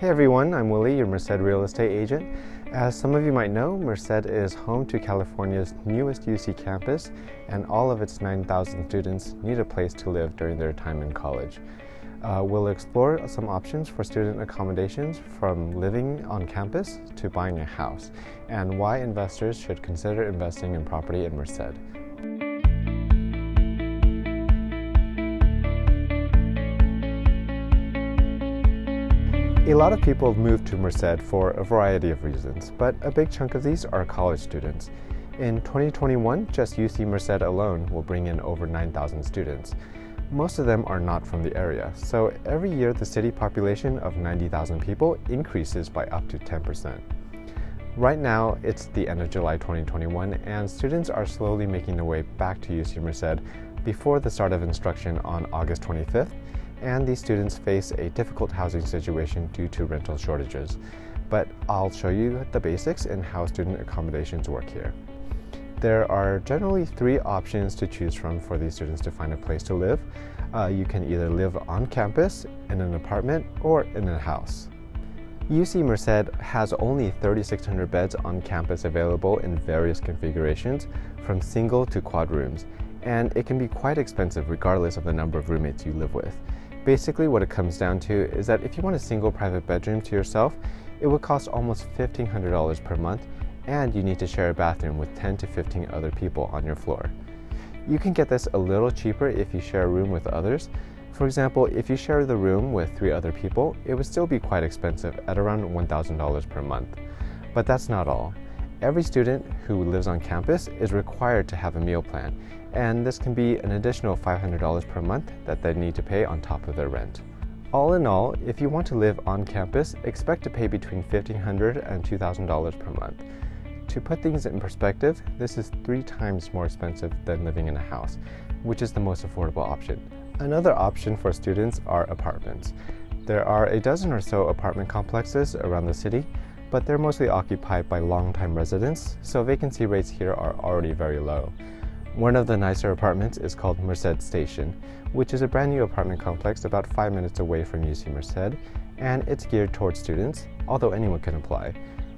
Hey everyone, I'm Willy, your Merced real estate agent. As some of you might know, Merced is home to California's newest UC campus, and all of its 9,000 students need a place to live during their time in college. We'll explore some options for student accommodations, from living on campus to buying a house, and why investors should consider investing in property in Merced. A lot of people move to Merced for a variety of reasons, but a big chunk of these are college students. In 2021, just UC Merced alone will bring in over 9,000 students. Most of them are not from the area, so every year the city population of 90,000 people increases by up to 10%. Right now, it's the end of July 2021, and students are slowly making their way back to UC Merced before the start of instruction on August 25th. And these students face a difficult housing situation due to rental shortages. But I'll show you the basics and how student accommodations work here. There are generally three options to choose from for these students to find a place to live. You can either live on campus, in an apartment, or in a house. UC Merced has only 3,600 beds on campus available in various configurations, from single to quad rooms, and it can be quite expensive regardless of the number of roommates you live with. Basically, what it comes down to is that if you want a single private bedroom to yourself, it would cost almost $1,500 per month, and you need to share a bathroom with 10 to 15 other people on your floor. You can get this a little cheaper if you share a room with others. For example, if you share the room with 3 other people, it would still be quite expensive at around $1,000 per month. But that's not all. Every student who lives on campus is required to have a meal plan, and this can be an additional $500 per month that they need to pay on top of their rent. All in all, if you want to live on campus, expect to pay between $1,500 and $2,000 per month. To put things in perspective, this is 3 times more expensive than living in a house, which is the most affordable option. Another option for students are apartments. There are a dozen or so apartment complexes around the city, but they're mostly occupied by long-time residents, so vacancy rates here are already very low. One of the nicer apartments is called Merced Station, which is a brand new apartment complex about 5 minutes away from UC Merced, and it's geared towards students, although anyone can apply.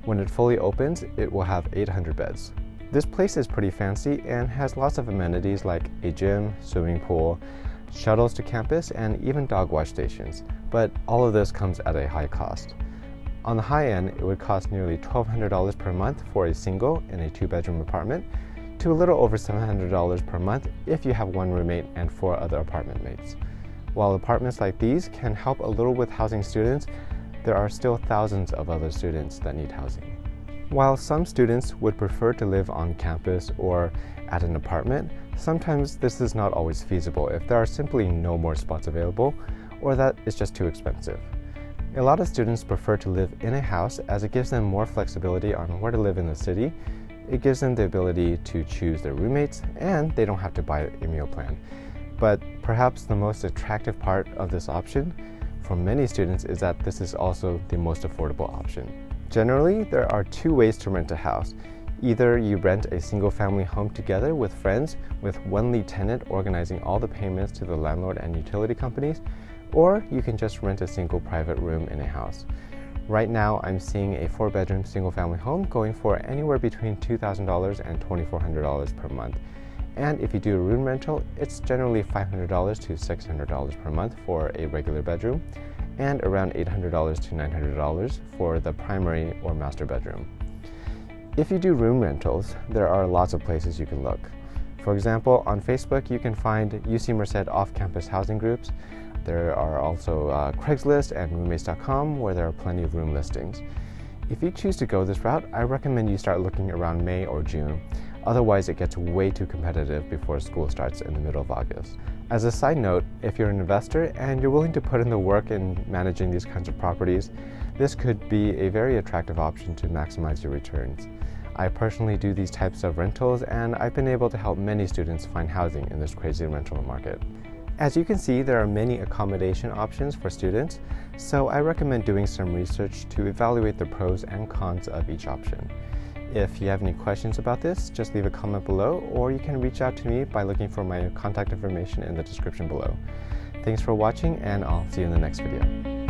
When it fully opens, it will have 800 beds. This place is pretty fancy and has lots of amenities like a gym, swimming pool, shuttles to campus, and even dog wash stations, but all of this comes at a high cost. On the high end, it would cost nearly $1,200 per month for a single and a 2-bedroom apartment, to a little over $700 per month if you have 1 roommate and 4 other apartment mates. While apartments like these can help a little with housing students, there are still thousands of other students that need housing. While some students would prefer to live on campus or at an apartment, sometimes this is not always feasible if there are simply no more spots available or that it's just too expensive. A lot of students prefer to live in a house as it gives them more flexibility on where to live in the city. It gives them the ability to choose their roommates, and they don't have to buy a meal plan. But perhaps the most attractive part of this option for many students is that this is also the most affordable option. Generally, there are 2 ways to rent a house. Either you rent a single-family home together with friends, with one lead tenant organizing all the payments to the landlord and utility companies, or you can just rent a single private room in a house. Right now, I'm seeing a 4-bedroom single-family home going for anywhere between $2,000 and $2,400 per month. And if you do a room rental, it's generally $500 to $600 per month for a regular bedroom, and around $800 to $900 for the primary or master bedroom. If you do room rentals, there are lots of places you can look. For example, on Facebook, you can find UC Merced off-campus housing groups. There are also Craigslist and roommates.com where there are plenty of room listings. If you choose to go this route, I recommend you start looking around May or June. Otherwise, it gets way too competitive before school starts in the middle of August. As a side note, if you're an investor and you're willing to put in the work in managing these kinds of properties, this could be a very attractive option to maximize your returns. I personally do these types of rentals, and I've been able to help many students find housing in this crazy rental market. As you can see, there are many accommodation options for students, so I recommend doing some research to evaluate the pros and cons of each option. If you have any questions about this, just leave a comment below, or you can reach out to me by looking for my contact information in the description below. Thanks for watching, and I'll see you in the next video.